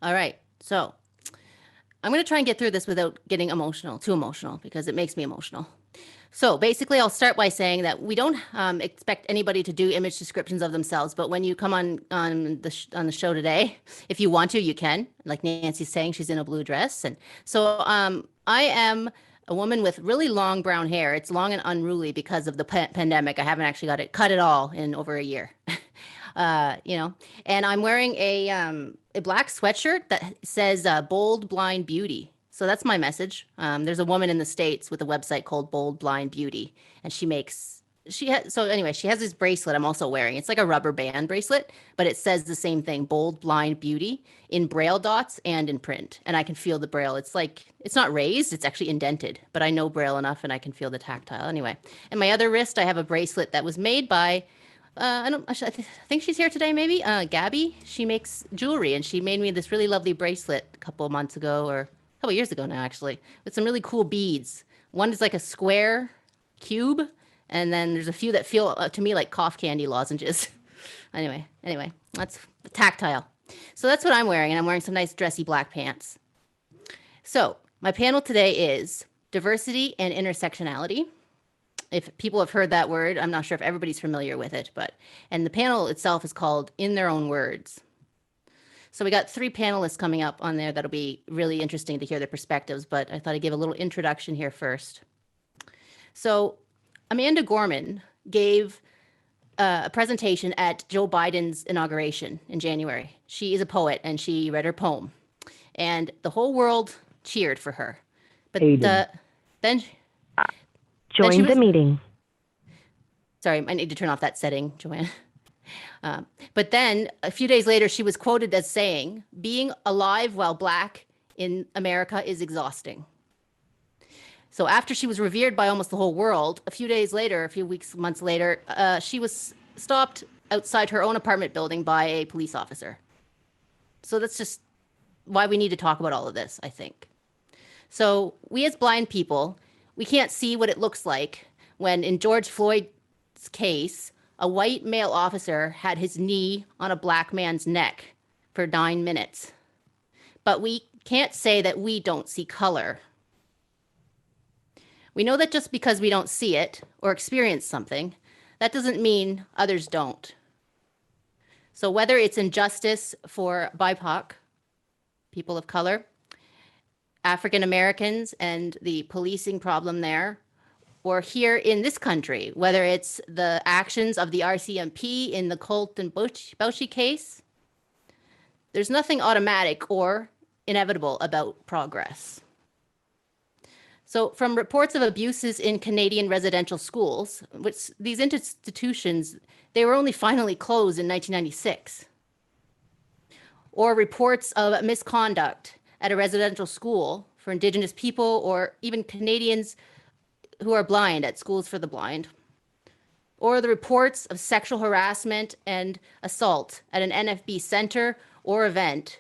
All right. So I'm going to try and get through this without getting too emotional, because it makes me emotional. So basically, I'll start by saying that we don't expect anybody to do image descriptions of themselves. But when you come on the show today, if you want to, you can. Like Nancy's saying, she's in a blue dress, and so I am a woman with really long brown hair. It's long and unruly because of the pandemic. I haven't actually got it cut at all in over a year. you know, and I'm wearing a black sweatshirt that says "Bold Blind Beauty." So that's my message. There's a woman in the States with a website called Bold Blind Beauty, and she has this bracelet I'm also wearing. It's like a rubber band bracelet, but it says the same thing, Bold Blind Beauty, in braille dots and in print. And I can feel the braille. It's like, it's not raised, it's actually indented, but I know braille enough and I can feel the tactile anyway. And my other wrist, I have a bracelet that was made by I think she's here today, maybe. Gabby, she makes jewelry, and she made me this really lovely bracelet a couple of months ago, or a couple of years ago now, actually, with some really cool beads. One is like a square cube, and then there's a few that feel to me like cough candy lozenges. anyway, that's tactile. So that's what I'm wearing, and I'm wearing some nice dressy black pants. So my panel today is diversity and intersectionality. If people have heard that word, I'm not sure if everybody's familiar with it, and the panel itself is called In Their Own Words. So we got 3 panelists coming up on there that'll be really interesting to hear their perspectives, but I thought I'd give a little introduction here first. So Amanda Gorman gave a presentation at Joe Biden's inauguration in January. She is a poet, and she read her poem, and the whole world cheered for her. But then Join the meeting. Sorry, I need to turn off that setting, Joanne. But then a few days later, she was quoted as saying, "Being alive while Black in America is exhausting." So after she was revered by almost the whole world, a few months later, she was stopped outside her own apartment building by a police officer. So that's just why we need to talk about all of this, I think. So we as blind people, we can't see what it looks like when, in George Floyd's case, a white male officer had his knee on a Black man's neck for 9 minutes. But we can't say that we don't see color. We know that just because we don't see it or experience something, that doesn't mean others don't. So whether it's injustice for BIPOC, people of color, African Americans and the policing problem there, or here in this country, whether it's the actions of the RCMP in the Colt and Boushie case, there's nothing automatic or inevitable about progress. So from reports of abuses in Canadian residential schools, which these institutions, they were only finally closed in 1996, or reports of misconduct at a residential school for Indigenous people, or even Canadians who are blind at schools for the blind, or the reports of sexual harassment and assault at an NFB center or event.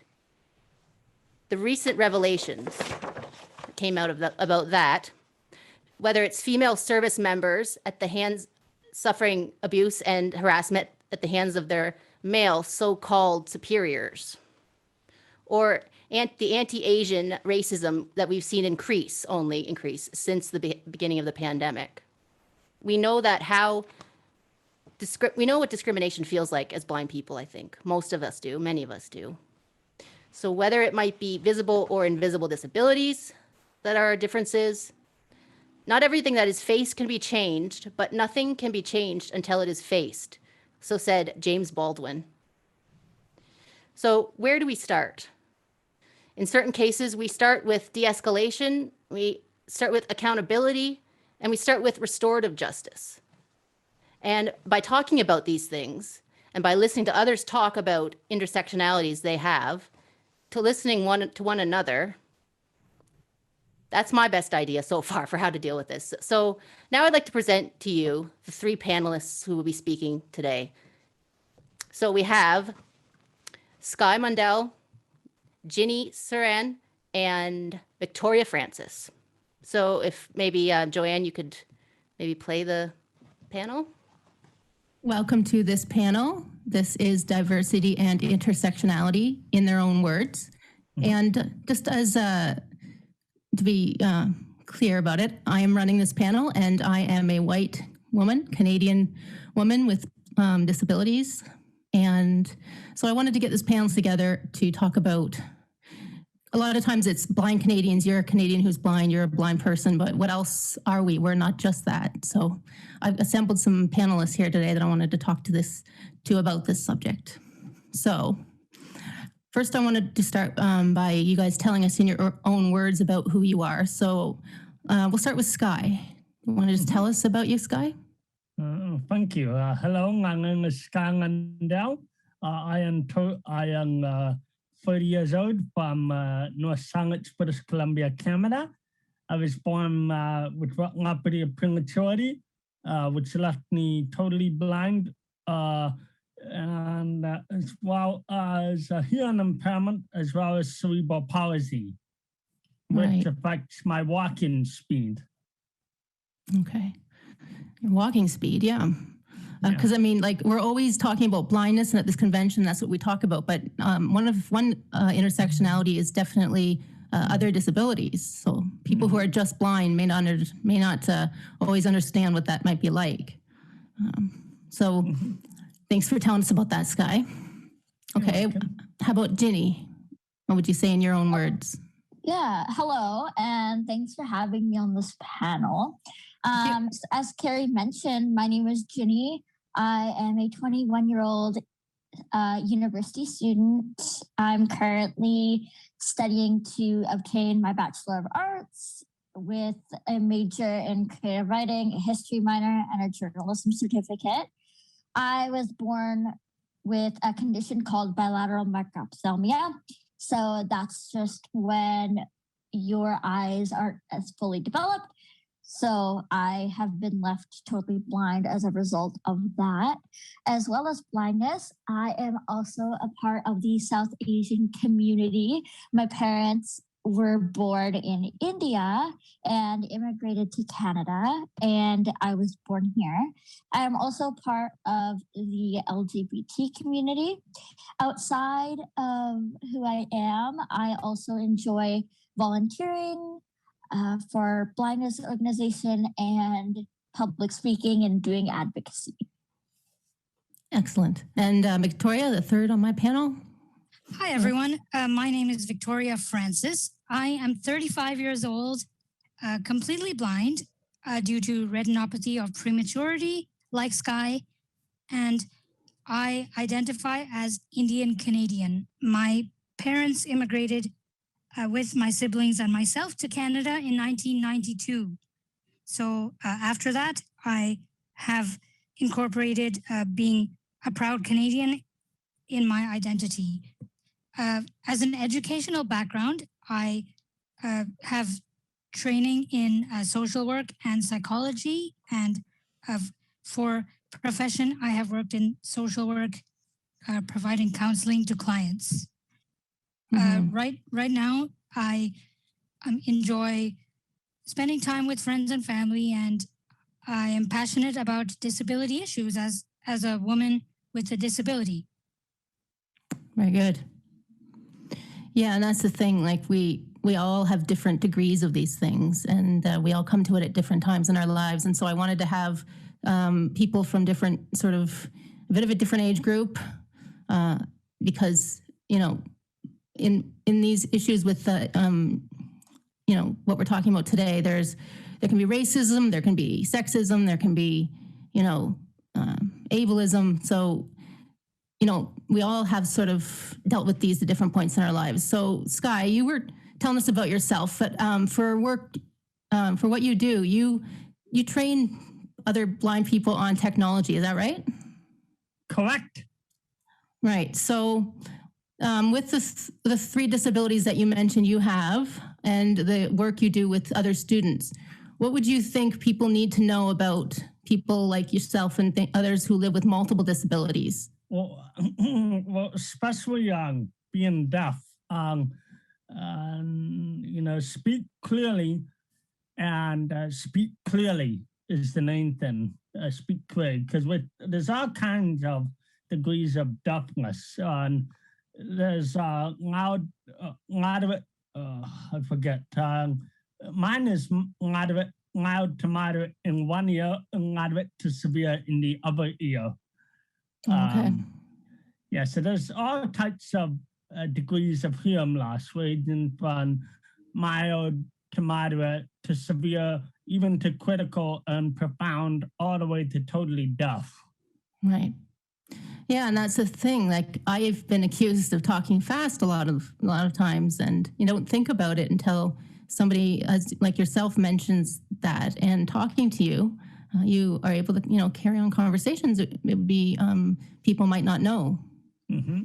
The recent revelations that came out of about that, whether it's female service members at the hands suffering abuse and harassment at the hands of their male so-called superiors, or the anti-Asian racism that we've seen increase since the beginning of the pandemic. We know we know what discrimination feels like as blind people, I think. Most of us do, many of us do. So whether it might be visible or invisible disabilities that are differences, not everything that is faced can be changed, but nothing can be changed until it is faced. So said James Baldwin. So where do we start? In certain cases, we start with de-escalation, we start with accountability, and we start with restorative justice. And by talking about these things, and by listening to others talk about intersectionalities they have, to listening to one another, that's my best idea so far for how to deal with this. So now I'd like to present to you the 3 panelists who will be speaking today. So we have Skye Mundell, Ginny Saran, and Victoria Francis. So if maybe Joanne, you could maybe play the panel. Welcome to this panel. This is diversity and intersectionality in their own words. And just as to be clear about it, I am running this panel and I am a white woman, Canadian woman with disabilities. And so I wanted to get this panel together to talk about, a lot of times it's blind Canadians. You're a Canadian who's blind, you're a blind person, but what else are we? We're not just that. So I've assembled some panelists here today that I wanted to talk to about this subject. So first, I wanted to start by you guys telling us in your own words about who you are. So we'll start with Sky. You want to just tell us about you, Sky? Thank you. Hello, my name is Sky Ngandel. I am 30 years old from North Sandwich, British Columbia, Canada. I was born with retinopathy of prematurity, which left me totally blind, and as well as a hearing impairment, as well as cerebral palsy, which affects my walking speed. Okay. Your walking speed, yeah. Because I mean, like, we're always talking about blindness, and at this convention, that's what we talk about. But one intersectionality is definitely other disabilities. So people who are just blind may not always understand what that might be like. So thanks for telling us about that, Sky. Okay, how about Ginny? What would you say in your own words? Yeah, hello, and thanks for having me on this panel. As Carrie mentioned, my name is Ginny. I am a 21-year-old university student. I'm currently studying to obtain my Bachelor of Arts with a major in creative writing, a history minor, and a journalism certificate. I was born with a condition called bilateral macrophthalmia. So that's just when your eyes aren't as fully developed. So I have been left totally blind as a result of that. As well as blindness, I am also a part of the South Asian community. My parents were born in India and immigrated to Canada, and I was born here. I am also part of the LGBT community. Outside of who I am, I also enjoy volunteering for blindness organization and public speaking and doing advocacy. Excellent. And Victoria, the third on my panel. Hi, everyone. My name is Victoria Francis. I am 35 years old, completely blind due to retinopathy of prematurity, like Sky, and I identify as Indian Canadian. My parents immigrated with my siblings and myself to Canada in 1992. So after that, I have incorporated being a proud Canadian in my identity. As an educational background, I have training in social work and psychology, and for profession, I have worked in social work, providing counseling to clients. Right now, I enjoy spending time with friends and family, and I am passionate about disability issues as a woman with a disability. Very good. Yeah, and that's the thing. Like we all have different degrees of these things, and we all come to it at different times in our lives. And so I wanted to have people from different a bit of a different age group, because in these issues with what we're talking about today, there can be racism, there can be sexism, there can be ableism. So we all have sort of dealt with these at different points in our lives. So Sky, you were telling us about yourself, but for work, for what you do, you train other blind people on technology. Is that right? Correct. Right. So with the three disabilities that you mentioned you have and the work you do with other students, what would you think people need to know about people like yourself and others who live with multiple disabilities? Well, especially being deaf, speak clearly, and speak clearly is the main thing. Speak clearly, because there's all kinds of degrees of deafness. there's loud, moderate, I forget. Mine is moderate, mild to moderate in one ear and moderate to severe in the other ear. Okay. Yeah, so there's all types of degrees of hearing loss, ranging from mild to moderate to severe, even to critical and profound, all the way to totally deaf. Right. Yeah, and that's the thing. Like I've been accused of talking fast a lot of times, and you don't think about it until somebody, like yourself, mentions that. And talking to you, you are able to, carry on conversations. It would be people might not know. Mm-hmm.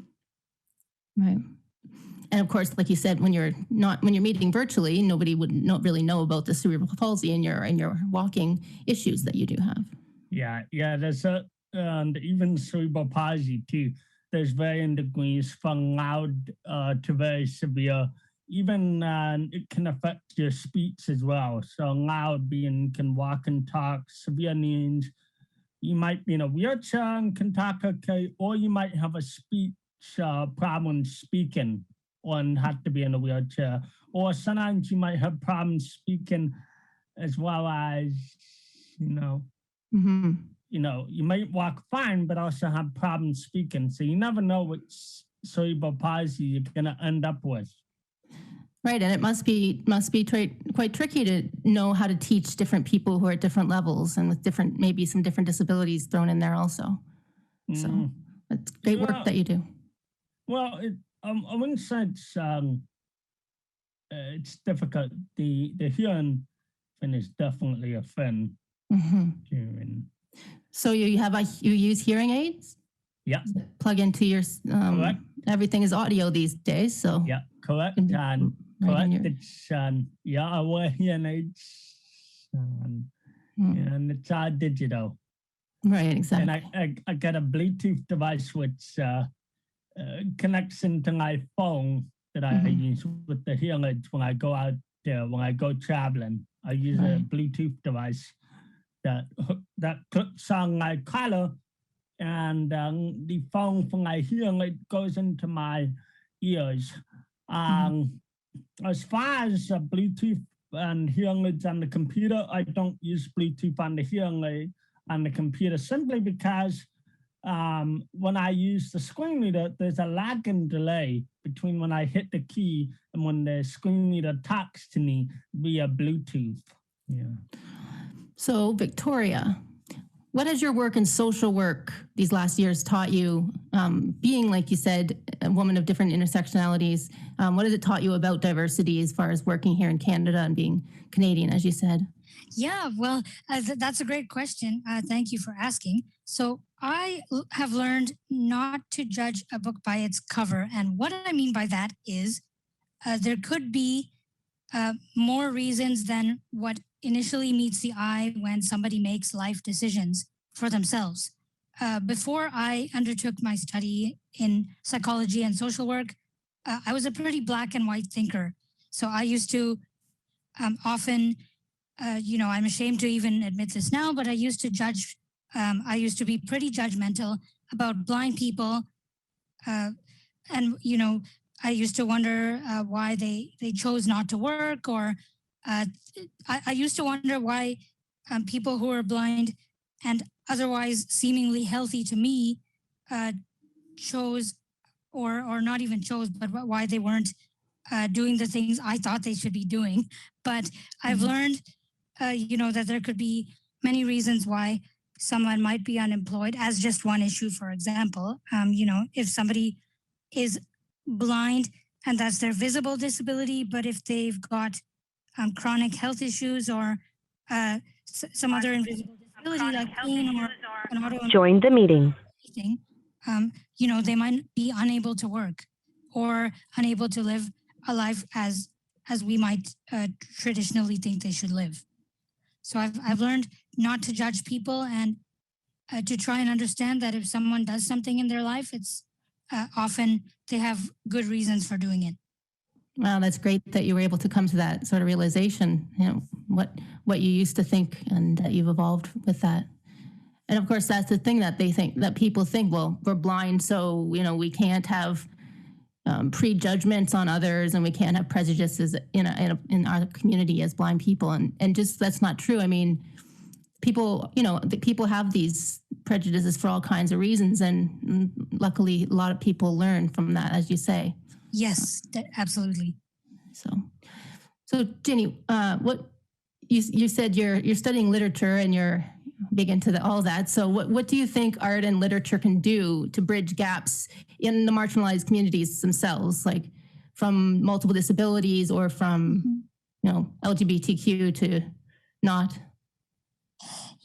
Right. And of course, like you said, when you're meeting virtually, nobody would not really know about the cerebral palsy and your walking issues that you do have. Yeah, there's and even cerebral palsy too. There's varying degrees from loud to very severe. Even it can affect your speech as well. So loud being can walk and talk. Severe means you might be in a wheelchair and can talk okay, or you might have a speech problem speaking and have to be in a wheelchair. Or sometimes you might have problems speaking as well as, Mm-hmm. You might walk fine, but also have problems speaking. So you never know what cerebral palsy you're going to end up with. Right, and it must be quite tricky to know how to teach different people who are at different levels and with maybe some different disabilities thrown in there also. So it's great work that you do. Well, I wouldn't say it's difficult. The hearing thing is definitely a thing. Mm-hmm. So you use hearing aids? Yeah. Plug into your correct. Everything is audio these days, so yeah, correct. And correct. It's I wear hearing aids, and it's all digital. Right, exactly. And I got a Bluetooth device which connects into my phone that I use with the hearing aids when I go out there, when I go traveling. I use a Bluetooth device that clips on my collar, and the phone from my hearing aid goes into my ears. As far as Bluetooth and hearing aids on the computer, I don't use Bluetooth on the hearing aid on the computer simply because when I use the screen reader, there's a lag and delay between when I hit the key and when the screen reader talks to me via Bluetooth. Yeah. So, Victoria, what has your work in social work these last years taught you? Being, like you said, a woman of different intersectionalities, what has it taught you about diversity as far as working here in Canada and being Canadian, as you said? Yeah, well, that's a great question. Thank you for asking. So I have learned not to judge a book by its cover. And what I mean by that is there could be more reasons than what initially meets the eye when somebody makes life decisions for themselves. Before I undertook my study in psychology and social work, I was a pretty black and white thinker. So I used to often, I'm ashamed to even admit this now, but I used to judge, I used to be pretty judgmental about blind people. And, I used to wonder why they chose not to work, or I used to wonder why people who are blind and otherwise seemingly healthy to me chose, or not even chose, but why they weren't doing the things I thought they should be doing. But I've learned, that there could be many reasons why someone might be unemployed, as just one issue, for example. If somebody is blind and that's their visible disability, but if they've got chronic health issues or some other invisible disability like pain or an autoimmune Join the meeting. thing, they might be unable to work or unable to live a life as we might traditionally think they should live. So I've learned not to judge people and to try and understand that if someone does something in their life, it's often they have good reasons for doing it. Wow, that's great that you were able to come to that sort of realization, what you used to think, and that you've evolved with that. And of course, that's the thing that people think, well, we're blind, so, we can't have, prejudgments on others, and we can't have prejudices in our community as blind people, and just that's not true. I mean, people, people have these prejudices for all kinds of reasons, and luckily, a lot of people learn from that, as you say. Yes, absolutely. So Ginny, what you said you're studying literature and you're big into all that. So what do you think art and literature can do to bridge gaps in the marginalized communities themselves, like from multiple disabilities or from LGBTQ to not?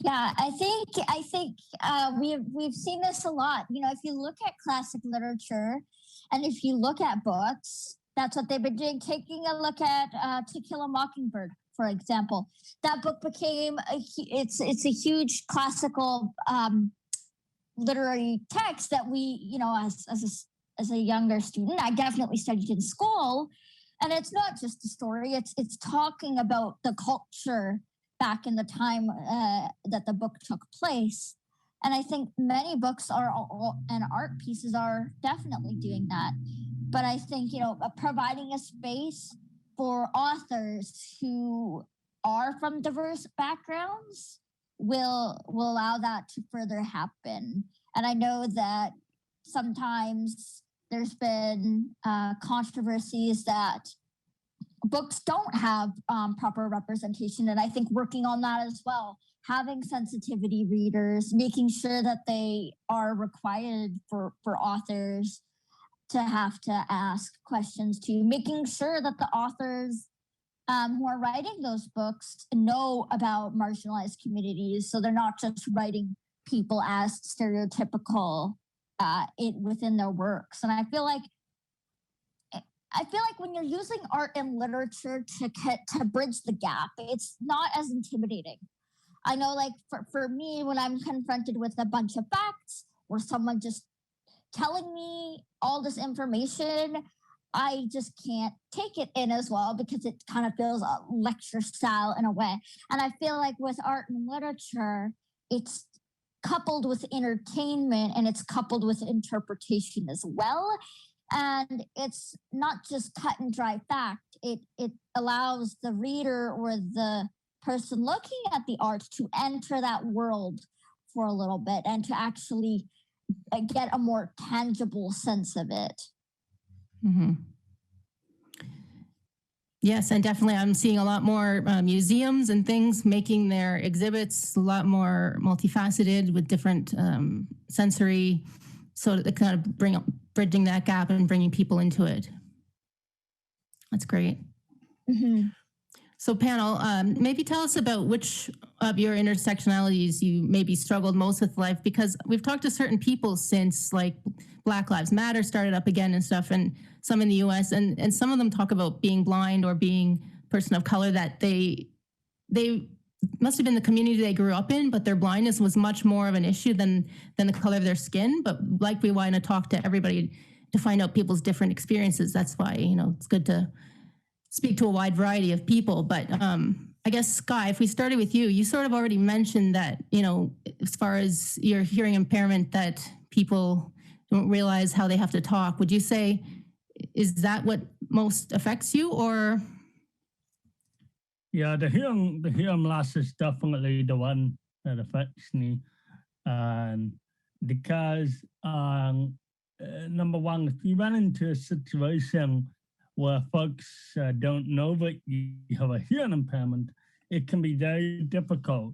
Yeah, I think we've seen this a lot. If you look at classic literature, and if you look at books, that's what they've been doing. Taking a look at To Kill a Mockingbird, for example, that book became it's a huge classical literary text that we, as a younger student, I definitely studied in school, and it's not just a story. It's talking about the culture back in the time that the book took place. And I think many books and art pieces are definitely doing that. But I think, providing a space for authors who are from diverse backgrounds will allow that to further happen. And I know that sometimes there's been controversies that books don't have proper representation. And I think working on that as well, having sensitivity readers, making sure that they are required for authors to have to ask questions to, making sure that the authors who are writing those books know about marginalized communities, so they're not just writing people as stereotypical within their works. And I feel like when you're using art and literature to bridge the gap, it's not as intimidating. I know, like for me, when I'm confronted with a bunch of facts or someone just telling me all this information, I just can't take it in as well because it kind of feels a lecture style in a way. And I feel like with art and literature, it's coupled with entertainment and it's coupled with interpretation as well. And it's not just cut and dry fact. It allows the reader or the person looking at the art to enter that world for a little bit and to actually get a more tangible sense of it. Mm-hmm. Yes, and definitely I'm seeing a lot more museums and things making their exhibits a lot more multifaceted with different sensory, so that they kind of bridging that gap and bringing people into it. That's great. Mm-hmm. So panel, maybe tell us about which of your intersectionalities you maybe struggled most with life, because we've talked to certain people since like Black Lives Matter started up again and stuff, and some in the US, and some of them talk about being blind or being person of color, that they must have been the community they grew up in, but their blindness was much more of an issue than the color of their skin. But like we want to talk to everybody to find out people's different experiences. That's why, it's good to speak to a wide variety of people. But I guess, Sky, if we started with you, you sort of already mentioned that, as far as your hearing impairment, that people don't realize how they have to talk. Would you say, is that what most affects you, or? Yeah, the hearing loss is definitely the one that affects me. And because number one, if you run into a situation where folks don't know that you have a hearing impairment, it can be very difficult,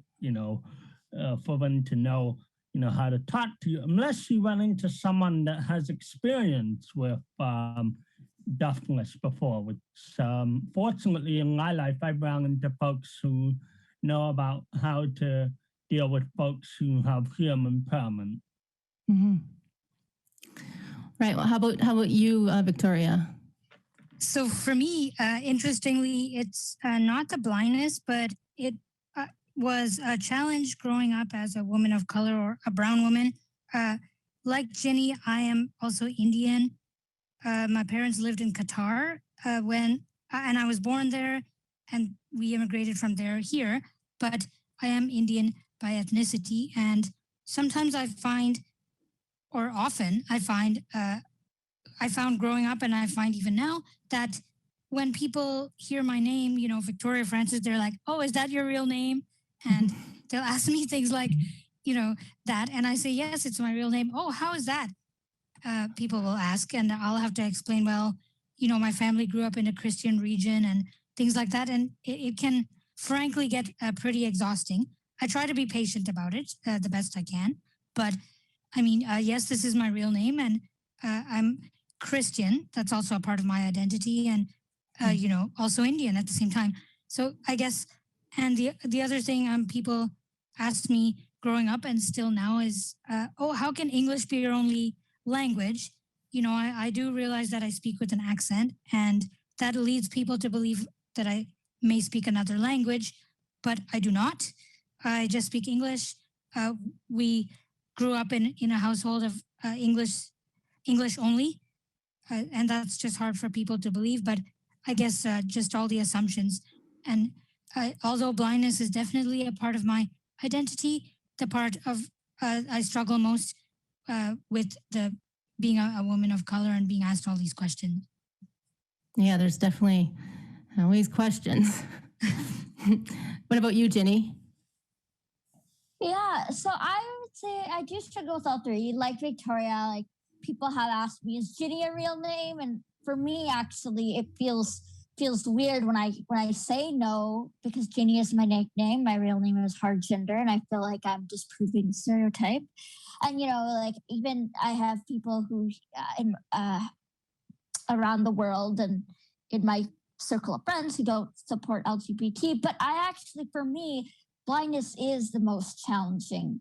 for them to know, how to talk to you, unless you run into someone that has experience with deafness before, which fortunately in my life, I've run into folks who know about how to deal with folks who have hearing impairment. Mm-hmm. Right. Well, how about you, Victoria? So for me, interestingly, it's not the blindness, but it was a challenge growing up as a woman of color or a brown woman. Like Ginny, I am also Indian. My parents lived in Qatar and I was born there, and we immigrated from there here. But I am Indian by ethnicity, and sometimes often I find I found growing up, and I find even now, that when people hear my name, Victoria Francis, they're like, oh, is that your real name? And they'll ask me things like, that. And I say, yes, it's my real name. Oh, how is that? People will ask, and I'll have to explain, well, my family grew up in a Christian region and things like that. And it can frankly get pretty exhausting. I try to be patient about it the best I can. But I mean, yes, this is my real name, and I'm Christian. That's also a part of my identity, and also Indian at the same time. So I guess, and the other thing people asked me growing up and still now is, oh, how can English be your only language? I do realize that I speak with an accent, and that leads people to believe that I may speak another language, but I do not. I just speak English. We grew up in a household of English only, and that's just hard for people to believe. But I guess just all the assumptions. And although blindness is definitely a part of my identity, the part of I struggle most with being a woman of color and being asked all these questions. Yeah, there's definitely always questions. What about you, Ginny? Yeah, so I would say I do struggle with all three. Like Victoria, like people have asked me, is Ginny a real name? And for me, actually, it feels weird when I say no, because Ginny is my nickname. My real name is Hargender, and I feel like I'm disproving the stereotype. And like even I have people who around the world and in my circle of friends who don't support LGBT, but for me, blindness is the most challenging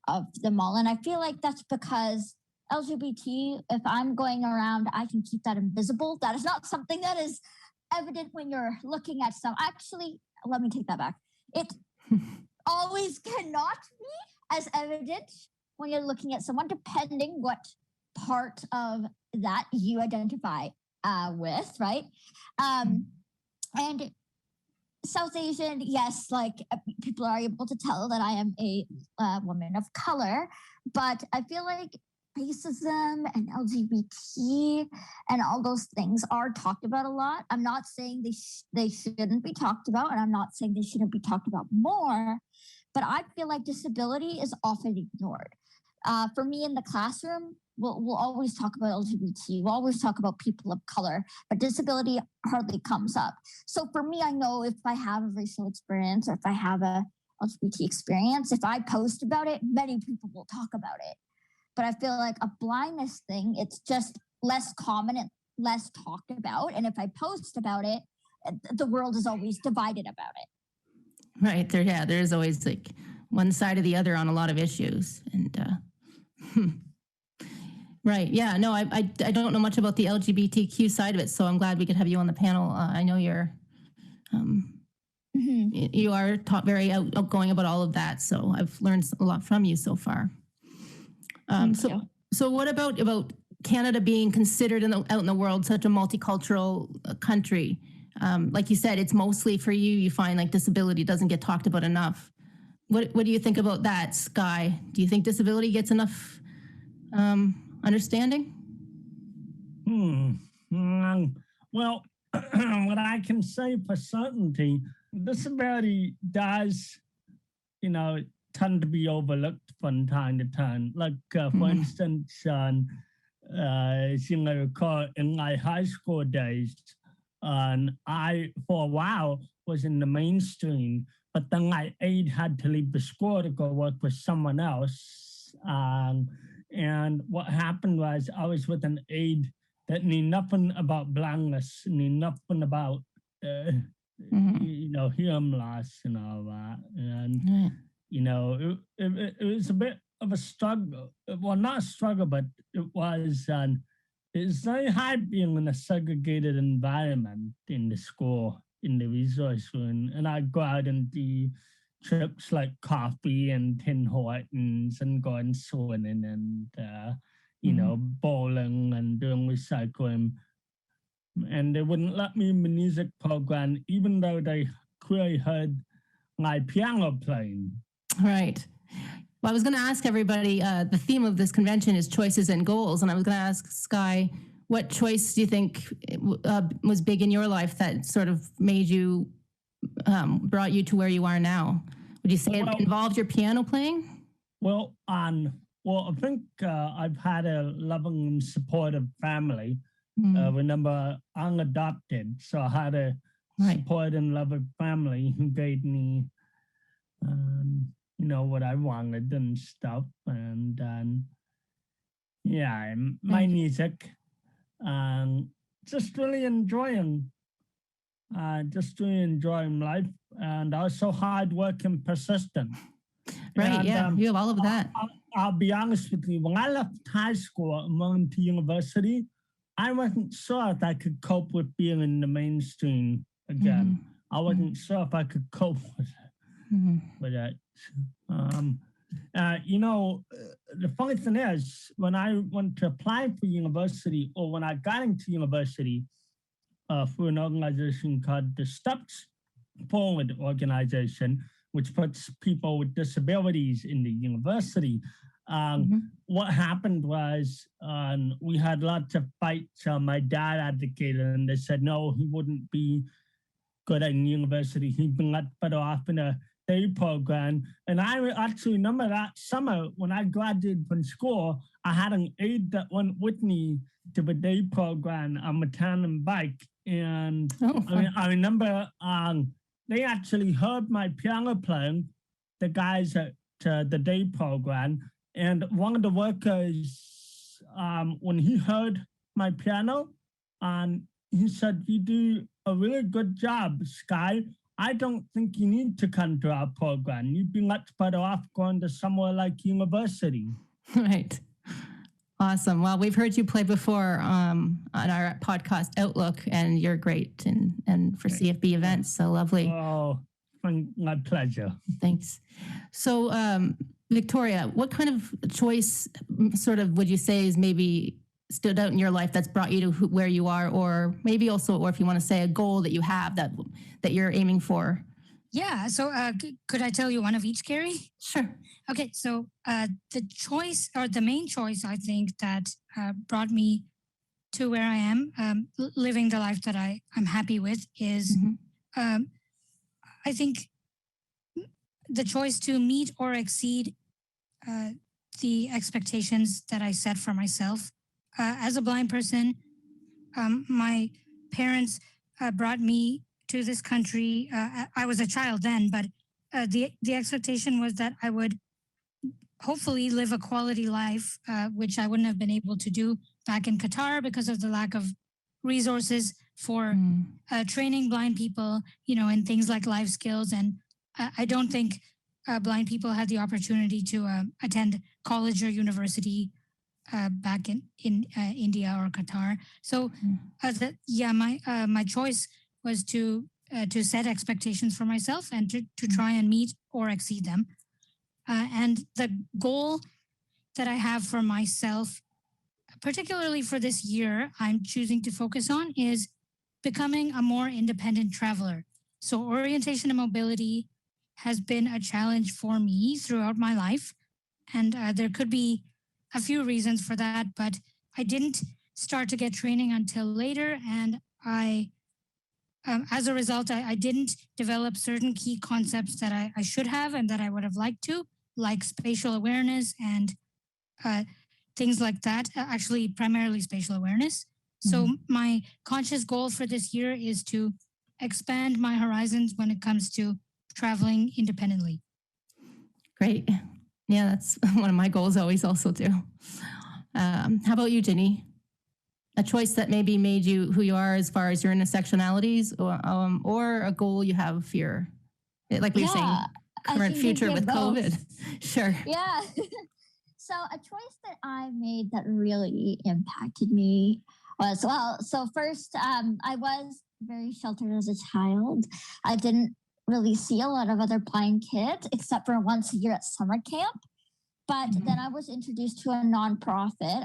of them all. And I feel like that's because LGBT, if I'm going around, I can keep that invisible. That is not something that is evident when you're looking at some. Actually, let me take that back. It always cannot be as evident when you're looking at someone, depending what part of that you identify with, right? And South Asian, yes, like people are able to tell that I am a woman of color, but I feel like racism and LGBT and all those things are talked about a lot. I'm not saying they shouldn't be talked about, and I'm not saying they shouldn't be talked about more, but I feel like disability is often ignored. For me in the classroom, we'll always talk about LGBT. We'll always talk about people of color, but disability hardly comes up. So for me, I know if I have a racial experience or if I have a LGBT experience, if I post about it, many people will talk about it. But I feel like a blindness thing, it's just less common and less talked about. And if I post about it, the world is always divided about it. Right. There's always like one side or the other on a lot of issues. And right. Yeah. No, I don't know much about the LGBTQ side of it, so I'm glad we could have you on the panel. I know you're you are very outgoing about all of that, so I've learned a lot from you so far. So what about Canada being considered out in the world such a multicultural country? Like you said, it's mostly for you. You find like disability doesn't get talked about enough. What do you think about that, Sky? Do you think disability gets enough understanding? Well, what I can say for certainty, disability does, tend to be overlooked from time to time. Like, for instance, as you may recall, in my high school days, I, for a while, was in the mainstream, but then my aide had to leave the school to go work with someone else. And what happened was I was with an aide that knew nothing about blindness, knew nothing about, hearing loss and all that. And, it was a bit of a struggle. Well, not a struggle, but it's very hard being in a segregated environment in the school, in the resource room. And I'd go out and do trips like coffee and Tim Hortons and going swimming and, bowling and doing recycling. And they wouldn't let me in the music program, even though they clearly heard my piano playing. Right. Well, I was going to ask everybody, the theme of this convention is choices and goals. And I was going to ask Sky, what choice do you think was big in your life that sort of made you, brought you to where you are now? Would you say it involved your piano playing? Well, I think I've had a loving and supportive family. Remember, I'm adopted, so I had a support and loving family who gave me, what I wanted and stuff. And my music, just really enjoying life, and also hard work and persistent. Right, And, you have all of that. I'll be honest with you. When I left high school and went to university, I wasn't sure if I could cope with being in the mainstream again. I wasn't sure if I could cope with that. The funny thing is, when I went to apply for university, or when I got into university, through an organization called the Steps Forward organization, which puts people with disabilities in the university. What happened was we had lots of fights. My dad advocated, and they said, no, he wouldn't be good at university. He'd been much better off in a day program. And I actually remember that summer when I graduated from school, I had an aide that went with me to the day program on a tandem bike. And I remember they actually heard my piano playing, the guys at the day program. And one of the workers, when he heard my piano, he said, you do a really good job, Sky. I don't think you need to come to our program. You'd be much better off going to somewhere like university. Right. Awesome. Well, we've heard you play before on our podcast Outlook, and you're great and for CFB events. So lovely. Oh, my pleasure. Thanks. So, Victoria, what kind of choice sort of would you say is maybe stood out in your life that's brought you to where you are, or maybe also, or if you want to say a goal that you have that you're aiming for? Yeah. So could I tell you one of each, Carrie? Sure. Okay. So the choice, or the main choice, I think that brought me to where I am, living the life that I'm happy with, is I think the choice to meet or exceed the expectations that I set for myself. As a blind person, my parents brought me to this country. I was a child then, but the expectation was that I would hopefully live a quality life, which I wouldn't have been able to do back in Qatar because of the lack of resources for training blind people, in things like life skills. And I don't think blind people had the opportunity to attend college or university back in India or Qatar. So my choice was to set expectations for myself and to try and meet or exceed them. And the goal that I have for myself, particularly for this year, I'm choosing to focus on is becoming a more independent traveler. So orientation and mobility has been a challenge for me throughout my life. And there could be a few reasons for that, but I didn't start to get training until later. And as a result, I didn't develop certain key concepts that I should have and that I would have liked to, like spatial awareness and things like that, actually primarily spatial awareness. So my conscious goal for this year is to expand my horizons when it comes to traveling independently. Great. Yeah, that's one of my goals always also too. How about you, Ginny? A choice that maybe made you who you are as far as your intersectionalities, or a goal you have for your, like we were saying, current future with COVID. Sure. Yeah. So a choice that I made that really impacted me was, so first, I was very sheltered as a child. I didn't really see a lot of other blind kids except for once a year at summer camp. But then I was introduced to a nonprofit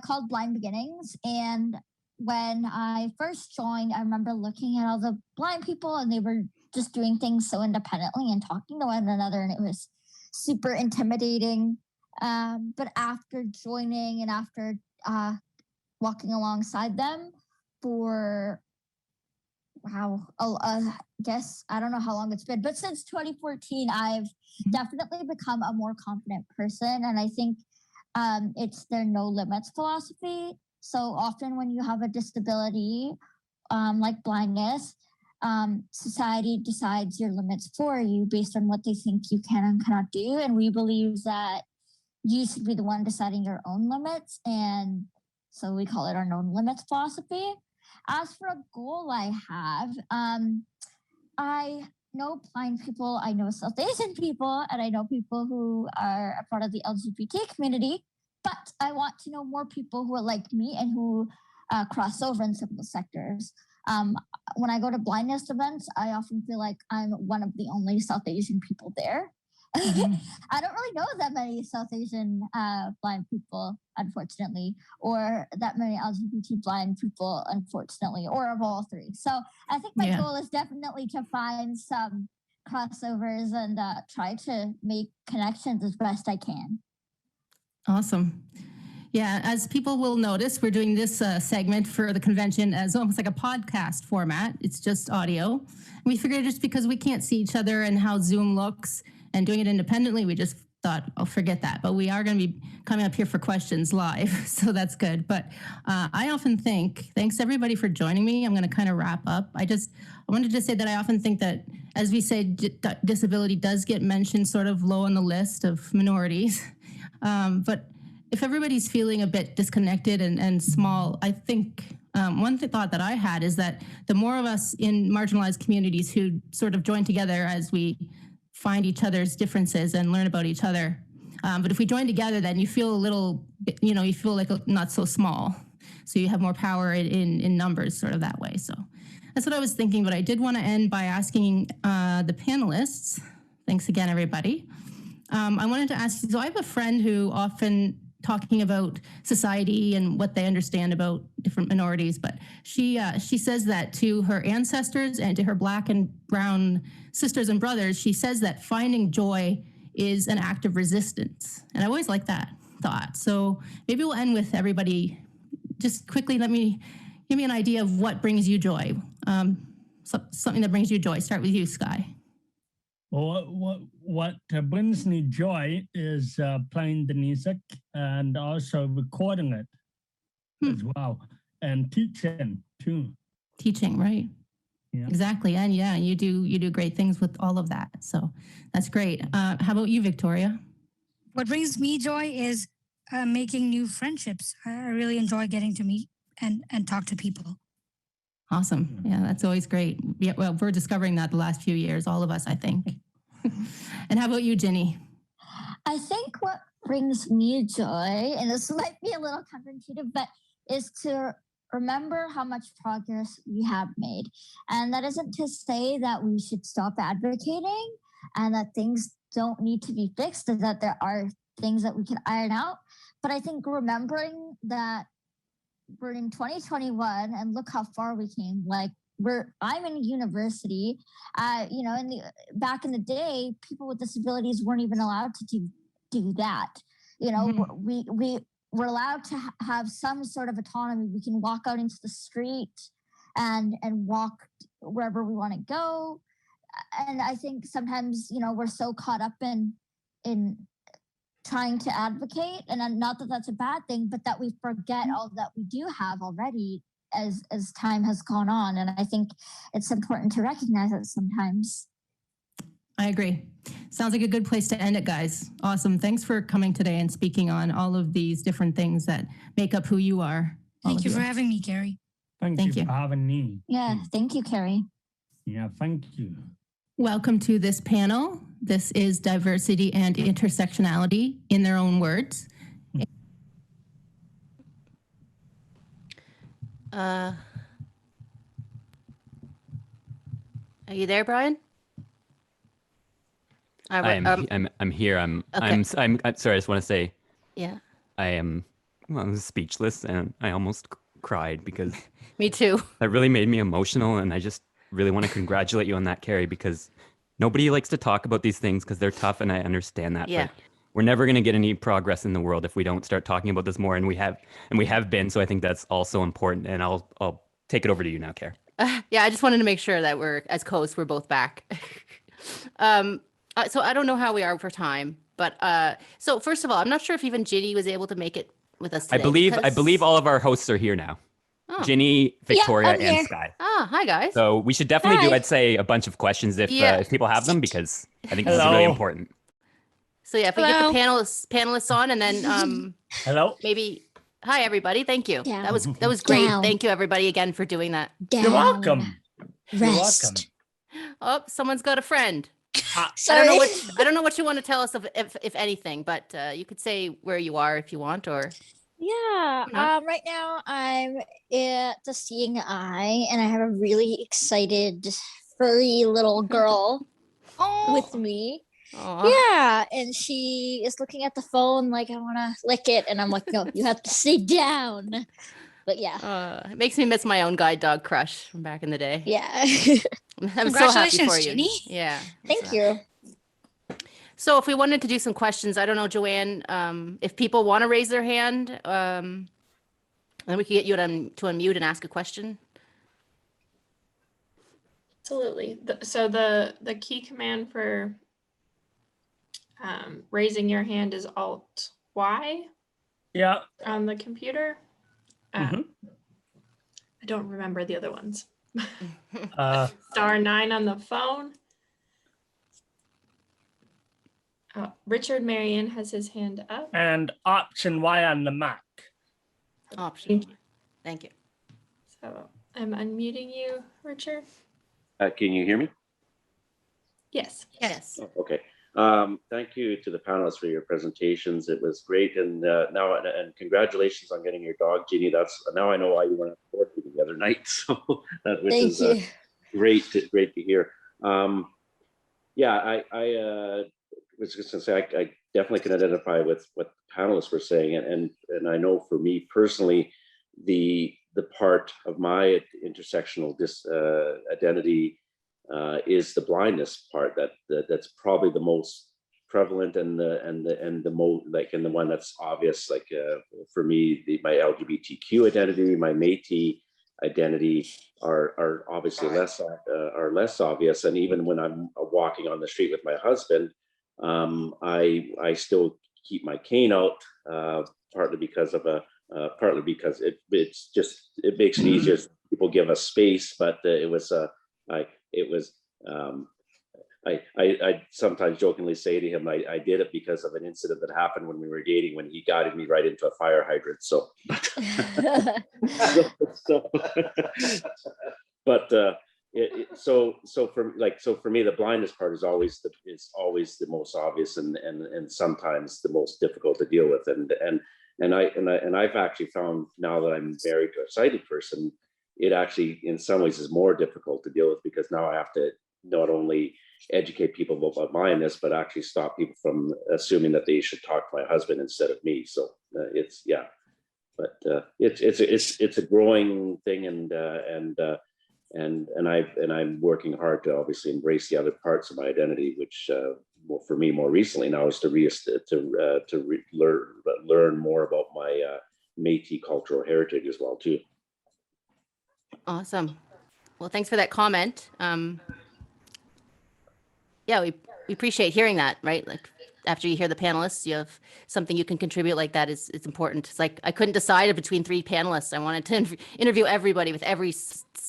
called Blind Beginnings. And when I first joined, I remember looking at all the blind people, and they were just doing things so independently and talking to one another. And it was super intimidating. But after joining and after walking alongside them for, wow, I guess, I don't know how long it's been, but since 2014, I've definitely become a more confident person. And I think it's their no limits philosophy. So often when you have a disability, like blindness, society decides your limits for you based on what they think you can and cannot do. And we believe that you should be the one deciding your own limits. And so we call it our no limits philosophy. As for a goal I have, I know blind people, I know South Asian people, and I know people who are a part of the LGBT community, but I want to know more people who are like me and who cross over in some of the sectors. When I go to blindness events, I often feel like I'm one of the only South Asian people there. Mhm. I don't really know that many South Asian blind people, unfortunately, or that many LGBT blind people, unfortunately, or of all three. So I think my Yeah. goal is definitely to find some crossovers and try to make connections as best I can. Awesome. Yeah, as people will notice, we're doing this segment for the convention as almost like a podcast format. It's just audio. We figured just because we can't see each other and how Zoom looks and doing it independently, we just thought, oh, forget that. But we are going to be coming up here for questions live, so that's good. But I often think, thanks everybody for joining me. I'm going to kind of wrap up. I wanted to say that I often think that, as we say, disability does get mentioned sort of low on the list of minorities. But if everybody's feeling a bit disconnected and small, I think one thought that I had is that the more of us in marginalized communities who sort of join together as we find each other's differences and learn about each other. But if we join together, then you feel a little, you feel like not so small. So you have more power in numbers sort of that way. So that's what I was thinking. But I did want to end by asking the panelists, thanks again, everybody. I wanted to ask you, so I have a friend who often talking about society and what they understand about different minorities, but she says that to her ancestors and to her Black and brown sisters and brothers, she says that finding joy is an act of resistance. And I always like that thought. So maybe we'll end with everybody, just quickly give me an idea of what brings you joy. Something that brings you joy. Start with you, Sky. Well, what brings me joy is playing the music and also recording it as well, and teaching too. Teaching, right? Yeah. Exactly, and yeah, you do great things with all of that. So that's great. How about you, Victoria? What brings me joy is making new friendships. I really enjoy getting to meet and talk to people. Awesome. Yeah, that's always great. Yeah, well, we're discovering that the last few years, all of us, I think. And how about you, Ginny? I think what brings me joy, and this might be a little counterintuitive, but is to remember how much progress we have made. And that isn't to say that we should stop advocating and that things don't need to be fixed, and that there are things that we can iron out. But I think remembering that we're in 2021 and look how far we came. Like I'm in university. Back in the day, people with disabilities weren't even allowed to do that. We're allowed to have some sort of autonomy. We can walk out into the street and walk wherever we want to go. And I think sometimes, we're so caught up in trying to advocate, and not that that's a bad thing, but that we forget all that we do have already as time has gone on. And I think it's important to recognize it sometimes. I agree. Sounds like a good place to end it, guys. Awesome. Thanks for coming today and speaking on all of these different things that make up who you are. Thank you for having me, Carrie. Thank you for having me. Yeah, thank you, Carrie. Yeah, thank you. Welcome to this panel. This is diversity and intersectionality in their own words. Are you there, Brian? I'm here. I'm sorry. I just want to say, yeah, I am speechless, and I almost cried because me too. That really made me emotional, and I just really want to congratulate you on that, Carrie, because nobody likes to talk about these things because they're tough, and I understand that. Yeah. But we're never going to get any progress in the world if we don't start talking about this more, and we have been. So I think that's also important. And I'll take it over to you now, Care. Yeah, I just wanted to make sure that we're, as co-hosts, we're both back. So I don't know how we are for time, but so first of all, I'm not sure if even Ginny was able to make it with us today. I believe all of our hosts are here now. Oh. Ginny, Victoria, I'm and here. Sky. Ah, hi guys. So we should definitely do, Hi. I'd say, a bunch of questions if people have them, because I think this is Hello. really important. So yeah, if we get the Hello. panelists on, and then Hello. maybe. Hi everybody, thank you. Down. That was great. Down. Thank you everybody again for doing that. Down. You're welcome. You're welcome. Rest. Oh, someone's got a friend. Sorry. I don't know what you want to tell us of, if anything, but you could say where you are if you want, or Yeah. No. Right now I'm at the Seeing Eye, and I have a really excited furry little girl with me. Aw. Yeah, and she is looking at the phone like I want to lick it, and I'm like, no, you have to sit down. But yeah, It makes me miss my own guide dog crush from back in the day. yeah. I'm so happy for Congratulations, you. Ginny. Yeah. Thank you. So if we wanted to do some questions, I don't know, Joanne, if people want to raise their hand, then we could get you to unmute and ask a question. Absolutely. So the key command for raising your hand is Alt Y Yeah. on the computer. Mhm. I don't remember the other ones. *9 on the phone. Richard Marion has his hand up. and Option Y on the Mac. Option. Thank you. So I'm unmuting you, Richard. Can you hear me? Yes. Yes. Oh, okay. Thank you to the panelists for your presentations. It was great, and congratulations on getting your dog, Jeannie. Now I know why you weren't on board meeting the other night. So which Thank is you. great to hear. Yeah, I was just gonna say I definitely can identify with what the panelists were saying, and I know for me personally, the part of my intersectional identity is the blindness part that's probably the most prevalent and the most and the one that's obvious. Like for me, my LGBTQ identity, my Métis identity are obviously less obvious. And even when I'm walking on the street with my husband, I still keep my cane out, partly because it makes it easier. People give us space, but I sometimes jokingly say to him, I did it because of an incident that happened when we were dating, when he guided me right into a fire hydrant. So, so for me, the blindness part is always the most obvious and sometimes the most difficult to deal with. And I've actually found, now that I'm married to a sighted person, it actually in some ways is more difficult to deal with, because now I have to not only educate people about blindness, but actually stop people from assuming that they should talk to my husband instead of me. So it's a growing thing, and I'm working hard to obviously embrace the other parts of my identity, which for me more recently now is to learn more about my Métis cultural heritage as well too. Awesome. Well, thanks for that comment. Yeah, we appreciate hearing that, right? Like after you hear the panelists, you have something you can contribute like that it's important. It's like I couldn't decide between 3 panelists. I wanted to interview everybody with every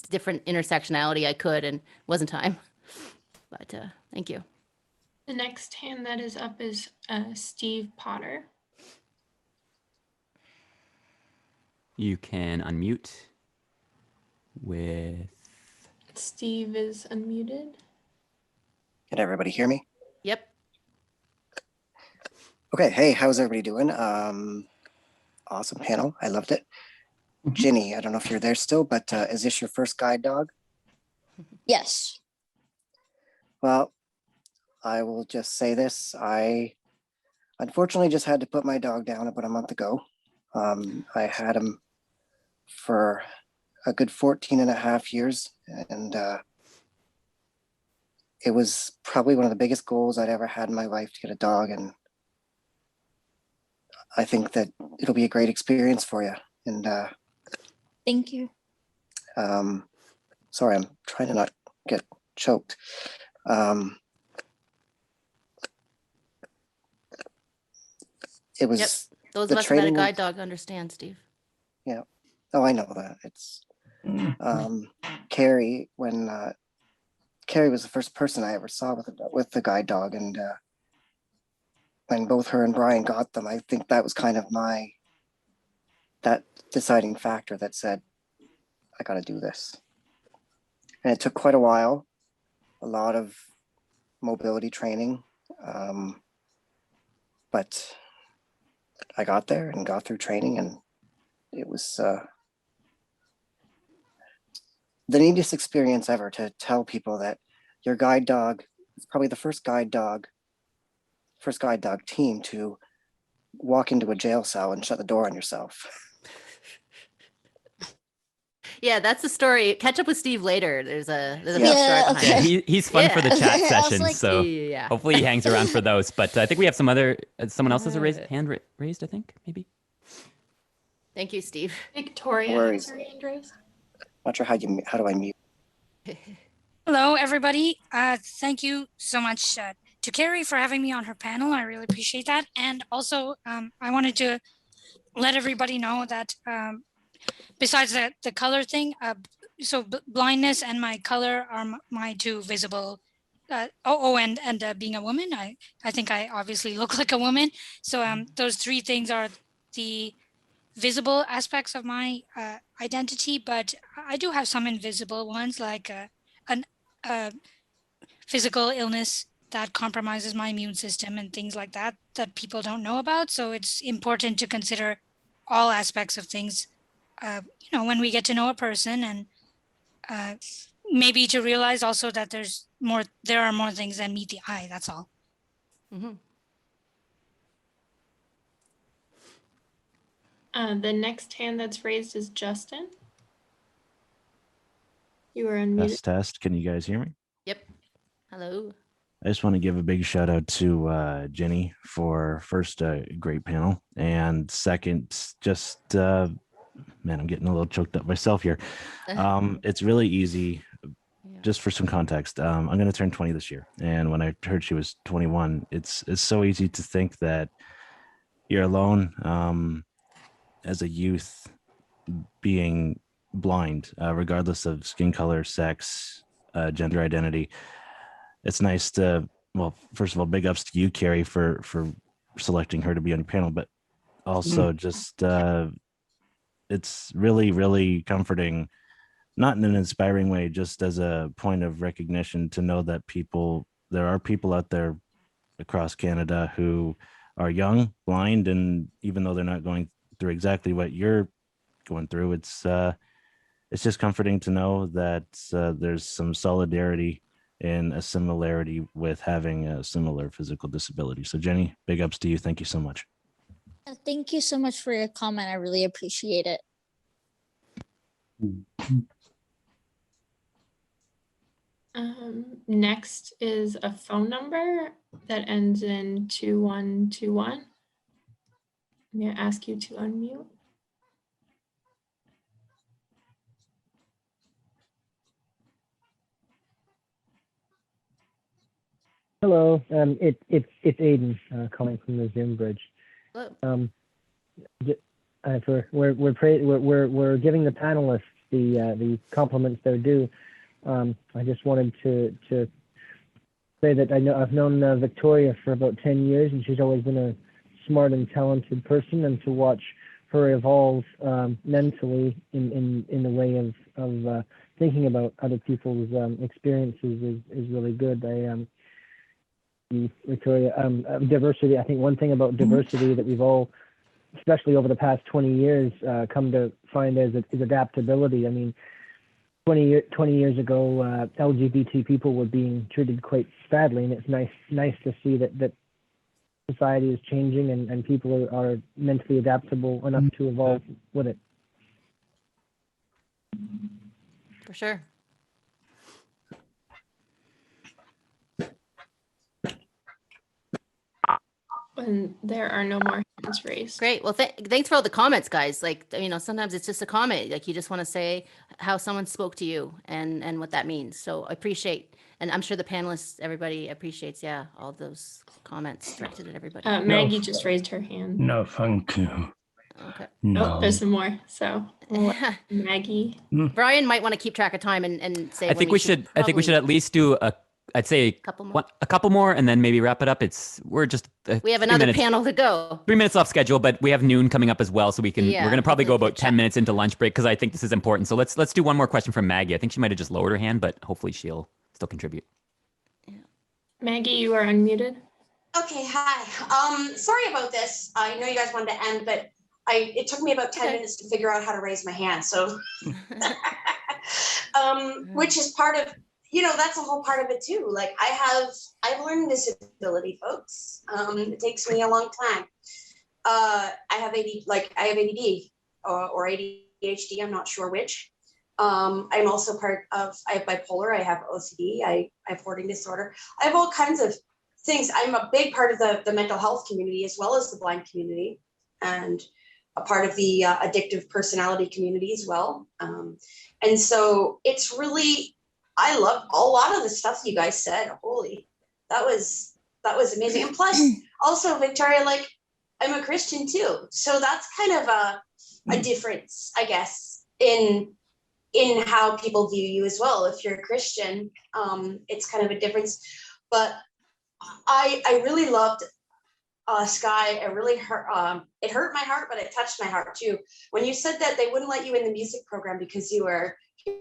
different intersectionality I could, and wasn't time. But thank you. The next hand that is up is Steve Potter. You can unmute with. Steve is unmuted. Can everybody hear me? Yep. Okay, hey, how's everybody doing? Awesome panel, I loved it. Ginny, I don't know if you're there still, but is this your first guide dog? Yes. Well, I will just say this. I unfortunately just had to put my dog down about a month ago. I had him for a good 14 and a half years, and it was probably one of the biggest goals I'd ever had in my life to get a dog, and I think that it'll be a great experience for you. And Thank you. sorry, I'm trying to not get choked. It was Yep. Those the of us that had a training. guide dog understand, Steve. Yeah. Oh, I know that. It's Carrie. When Carrie was the first person I ever saw with the guide dog, and when both her and Brian got them, I think that was kind of that deciding factor that said, I got to do this. And it took quite a while, a lot of mobility training, but I got there and got through training, and it was the neatest experience ever to tell people that your guide dog is probably the first guide dog team to walk into a jail cell and shut the door on yourself. Yeah, that's the story. Catch up with Steve later. There's a Yeah. fun story behind Yeah, it. he's fun for the Yeah. chat I was sessions, like, so Yeah. hopefully he hangs around for those. But I think we have someone else has a hand raised, I think, maybe. Thank you, Steve. Victoria Worries. has her hand raised. Not sure how do I mute? Hello, everybody. Thank you so much to Carrie for having me on her panel. I really appreciate that. And also, I wanted to let everybody know that besides the color thing, so blindness and my color are my two visible. And being a woman, I think I obviously look like a woman. So those three things are the visible aspects of my identity, but I do have some invisible ones, like a physical illness that compromises my immune system and things like that people don't know about. So it's important to consider all aspects of things, when we get to know a person, and maybe to realize also that there are more things than meet the eye. That's all. Mm-hmm. The next hand that's raised is Justin. You are unmuted. Test. Can you guys hear me? Yep. Hello. I just want to give a big shout out to Jenny for first a great panel, and second, just man, I'm getting a little choked up myself here. It's really easy. Just for some context, I'm going to turn 20 this year, and when I heard she was 21, it's so easy to think that you're alone as a youth being blind, regardless of skin color, sex, gender identity. It's nice to, well, first of all, big ups to you, Carrie, for selecting her to be on your panel, but also just it's really, really comforting, not in an inspiring way, just as a point of recognition to know that there are people out there across Canada who are young, blind, and even though they're not going through exactly what you're going through, it's just comforting to know that there's some solidarity and a similarity with having a similar physical disability. So Jenny, big ups to you. Thank you so much. Thank you so much for your comment. I really appreciate it. Next is a phone number that ends in 2121. I'm going to ask you to unmute. Hello, it's Aiden calling from the Zoom bridge. Hello. We're giving the panelists the compliments they're due. I just wanted to say that I've known Victoria for about 10 years, and she's always been a smart and talented person, and to watch her evolve mentally in the way of thinking about other people's experiences is really good. Victoria, diversity. I think one thing about diversity that we've all, especially over the past 20 years, come to find is adaptability. I mean, 20 years ago, LGBT people were being treated quite badly, and it's nice to see that society is changing and people are mentally adaptable enough to evolve with it. For sure. And there are no more hands raised. Great. Well, thanks for all the comments, guys. Like, you know, sometimes it's just a comment. Like, you just want to say how someone spoke to you and what that means. So I appreciate, and I'm sure the panelists, everybody appreciates, yeah, all those comments directed at everybody. Maggie just raised her hand. No, thank you. Okay. No. Oh, there's some more. So we'll let Maggie. Brian might want to keep track of time and say. I think we should at least do I'd say a couple more and then maybe wrap it up. We're just we have another panel to go. 3 minutes off schedule, but we have noon coming up as well, so we're going to probably go about 10 minutes into lunch break because I think this is important. So let's do one more question from Maggie. I think she might have just lowered her hand, but hopefully she'll still contribute. Yeah. Maggie, you are unmuted. Okay, hi. Sorry about this. I know you guys wanted to end, but it took me about 10 minutes to figure out how to raise my hand. So, which is part of, you know, that's a whole part of it too. Like I've learning disability, folks. It takes me a long time. I have ADD or ADHD. I'm not sure which. I'm also I have bipolar. I have OCD. I have hoarding disorder. I have all kinds of things. I'm a big part of the mental health community as well as the blind community, and a part of the addictive personality community as well. And so it's really, I love a lot of the stuff you guys said. Holy, that was amazing. And plus, also Victoria, like I'm a Christian too, so that's kind of a difference, I guess, in how people view you as well. If you're a Christian, it's kind of a difference. But I really loved Sky. It really hurt. It hurt my heart, but it touched my heart too. When you said that they wouldn't let you in the music program because you were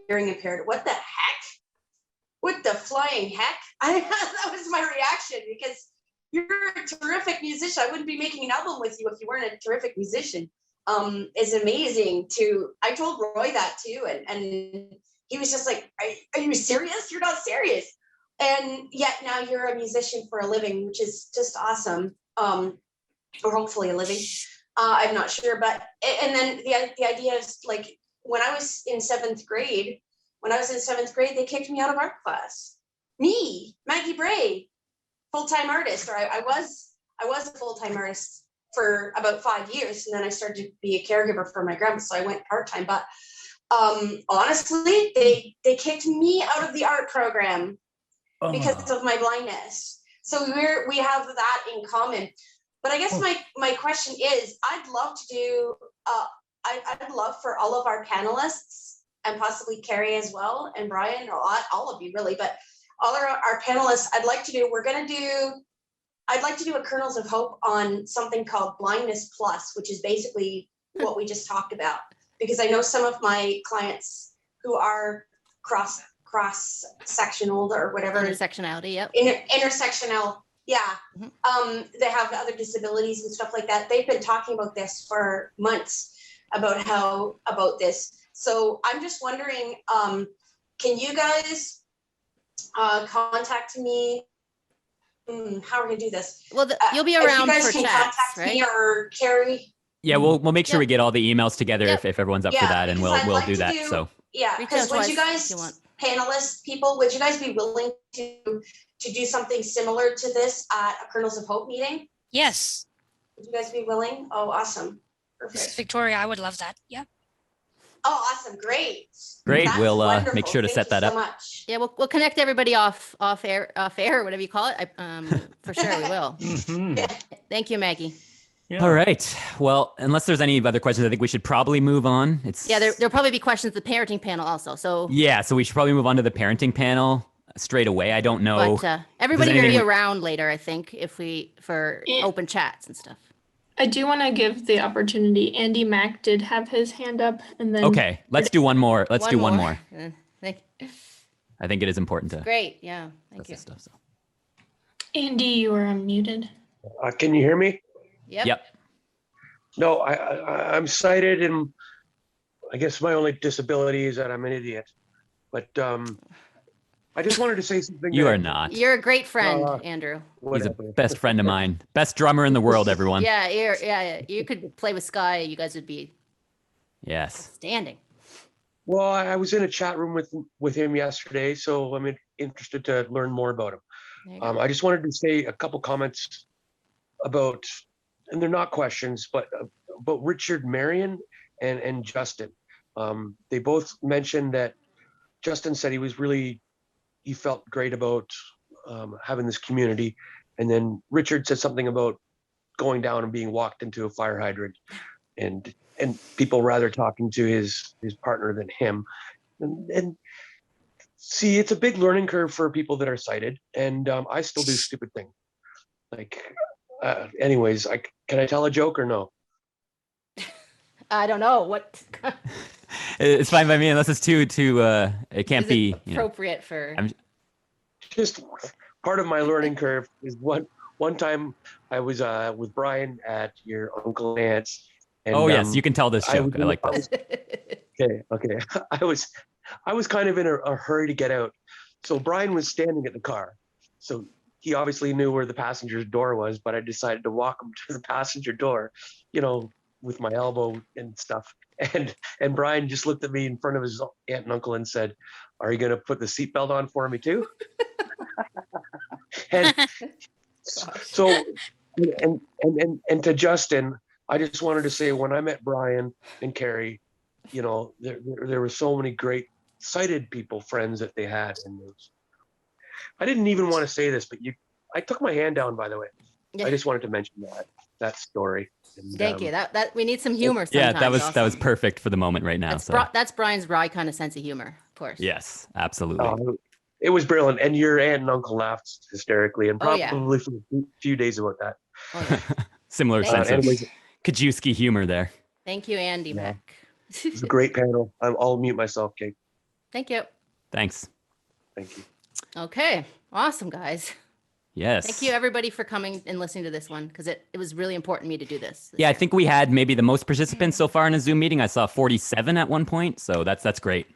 hearing impaired. What the heck? What the flying heck? That was my reaction, because you're a terrific musician. I wouldn't be making an album with you if you weren't a terrific musician. It's amazing I told Roy that too. And he was just like, are you serious? You're not serious. And yet now you're a musician for a living, which is just awesome. Or hopefully a living. I'm not sure, but, and then the idea is like, when I was in seventh grade, they kicked me out of art class. Me, Maggie Bray, full-time artist, or I was a full-time artist for about 5 years, and then I started to be a caregiver for my grandma, so I went part-time. But honestly, they kicked me out of the art program because of my blindness. So we have that in common. But I guess my question is, I'd love to do, I'd love for all of our panelists, and possibly Carrie as well, and Brian, or all of you really, but all our panelists, I'd like to do a Kernels of Hope on something called Blindness Plus, which is basically what we just talked about. Because I know some of my clients who are cross-sectional or whatever. Intersectionality, yep. Intersectional, yeah. Mm-hmm. They have other disabilities and stuff like that. They've been talking about this for months, about this. So I'm just wondering, can you guys contact me? How are we gonna do this? Well, you'll be around for chats, contact right? Me or Carrie. Yeah, we'll make sure we get all the emails together if everyone's up for that, and we'll like do that. So yeah, because would you guys, panelists, people, would you guys be willing to do something similar to this at a Kernels of Hope meeting? Yes. Would you guys be willing? Oh, awesome. Perfect. Victoria, I would love that. Yeah. Oh, awesome. Great. That's we'll make sure to set that up. So much. Yeah, we'll connect everybody off air, whatever you call it. For sure we will. Thank you, Maggie. Yeah. All right. Well, unless there's any other questions, I think we should probably move on. There'll probably be questions at the parenting panel also. So we should probably move on to the parenting panel straight away. I don't know. But everybody will be around later, I think, for open chats and stuff. I do want to give the opportunity. Andy Mack did have his hand up, and then okay, let's do one more. Let's do one more. I think it is important to. Great, yeah, thank you. Stuff, so. Andy, you are unmuted. Can you hear me? Yep. No, I'm sighted, and I guess my only disability is that I'm an idiot. But I just wanted to say something. You are not. You're a great friend, Andrew. He's a best friend of mine. Best drummer in the world, everyone. Yeah. You could play with Sky. You guys would be outstanding. Well, I was in a chat room with him yesterday, so I'm interested to learn more about him. I just wanted to say a couple comments about and they're not questions, but Richard, Marion, and Justin. They both mentioned that Justin said he felt great about having this community. And then Richard said something about going down and being walked into a fire hydrant and people rather talking to his partner than him. And see, it's a big learning curve for people that are sighted. And I still do stupid things. Like, anyways, can I tell a joke or no? I don't know what. It's fine by me unless it's too it can't be appropriate for. Just part of my learning curve is one time I was with Brian at your uncle and aunt's. And, yes, you can tell this joke. I like this. Okay. I was kind of in a hurry to get out. So Brian was standing at the car. So he obviously knew where the passenger's door was, but I decided to walk him to the passenger door, with my elbow and stuff. And Brian just looked at me in front of his aunt and uncle and said, "Are you going to put the seatbelt on for me too?" And so, and to Justin, I just wanted to say, when I met Brian and Carrie, there were so many great sighted people, friends that they had. And I didn't even want to say this, but I took my hand down, by the way. Yeah. I just wanted to mention that story. And, Thank you. That we need some humor sometimes. Yeah, that was perfect for the moment right now. That's Brian's wry kind of sense of humor, of course. Yes, absolutely. It was brilliant. And your aunt and uncle laughed hysterically and probably for a few days about that. Oh, yeah. Similar sense of Kajewski humor there. Thank you, Andy Mac. It was a great panel. I'll mute myself, Kate. Thank you. Thanks. Thank you. Okay. Awesome, guys. Yes. Thank you, everybody, for coming and listening to this one, because it was really important to me to do this. Yeah, I think we had maybe the most participants so far in a Zoom meeting. I saw 47 at one point, so that's great.